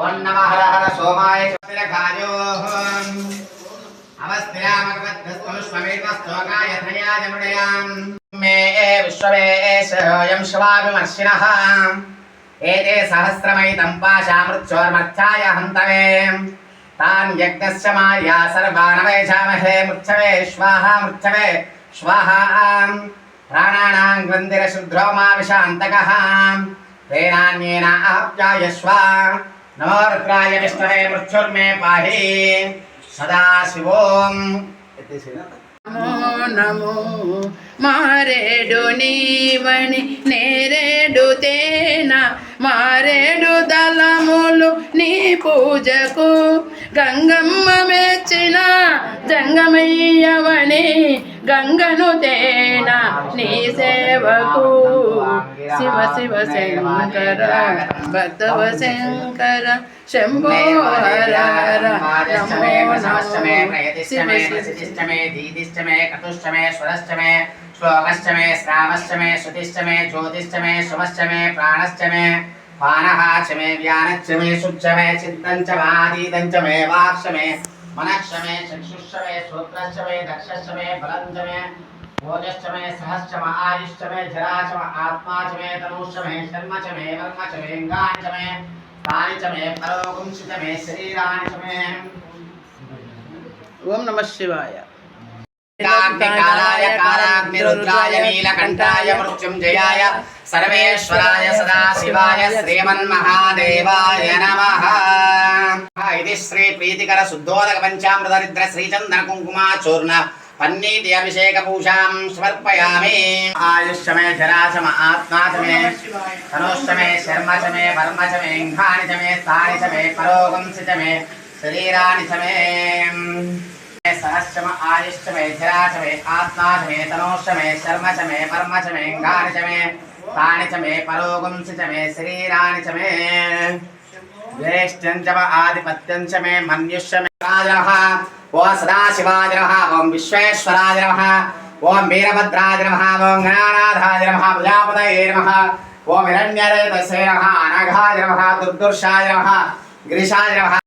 ఓం నమః హర హర సోమాయ చతురకాయో అవస్థిరామగవద్భస్మశ్వమేతస్తోకాయ ధయాజముడయాం మే విశ్వవేశోయం శివాభిమర్శినః ఏతే సహస్రమైతం పాశామృత్యోర్మర్థాయ హంతవే తాన్ యజ్ఞస్య మాయా సర్వాణవేశామహే మృచ్చవే స్వాహా మృచ్చవే స్వాహా ప్రాణానాం గ్రంథిరశుద్ధ్రో మా విశాంతకః తేనాన్యేన ఆప్యాయస్వ నమో రుద్రాయ విష్ణవే మృత్యుర్మే పాహి సదాశివోం. నమో నమో మారేడు నీవని నేరేడు తేన మారేడు దళములు నీ పూజకు గంగమ్మ మెచ్చిన జంగమయ్యవని గంగను తేన నీ సేవకు శివ శివ శంకర భక్తవ శంకర శంభో హర హర నమో నమో శివ దీదిష్టమే కటుష్టమే స్వరష్టమే శ్లోకష్టమే శ్రావష్టమే శృతిష్టమే జ్యోతిష్టమే శుభష్టమే ప్రాణష్టమే పానహాచమే వ్యానచ్చమే శుద్ధమే చిత్తంచమాదీతంచమే వాక్షమే మనక్షమే చక్షుష్టమే శ్రోత్రష్టమే దక్షష్టమే బలంచమే భోజష్టమే సహస్రమ ఆయుష్టమే జరాచమ ఆత్మాచమే తనుష్టమే శర్మచమే వర్మచమే అంగాచమే తానిచమే పరోగుంసితమే శరీరానిచమే. ఓం నమః శివాయ. కాలాయ కాలాగ్నిరుద్రాయ నీలకంఠాయ మృత్యుంజయాయ సర్వేశ్వరాయ సదాశివాయ శ్రీమన్మహాదేవాయ నమః. ఇది శ్రీ ప్రీతికర శుద్ధోదక పంచామృతరిద్ర శ్రీచందన కుంకుమాచూర్ణ పన్నీటి అభిషేక పూజాం సమర్పయామి. ఆయుష్యమే జరాచమ ఆత్మాచమే తనుష్టమే శర్మచమే వర్మచమే ఇంఘానిచమే స్థానిచమే పరోగంసిచమే శరీరానిచమే సహస్రమ ఆయుష్యమే జరాచమే ఆత్మాచమే తనోష్టమే శర్మచమే వర్మచమే ఇంఘానిచమే స్థానిచమే పరోగంసిచమే శరీరానిచమే జ్యేష్ఠ్యంచమ ఆధిపత్యంచమే మన్యుష్యమే రాజనః. ఓం సదాశివాయ నమః. ఓం విశ్వేశ్వరాయ నమః. ఓం వీరభద్రాయ నమః. ఓం గణానాథాయ నమః. ప్రజాపతయే నమః. ఓం హిరణ్యరేతసే నమః. అనఘాయ నమః. దుర్దుర్షాయ నమః. గిరిశాయ నమః.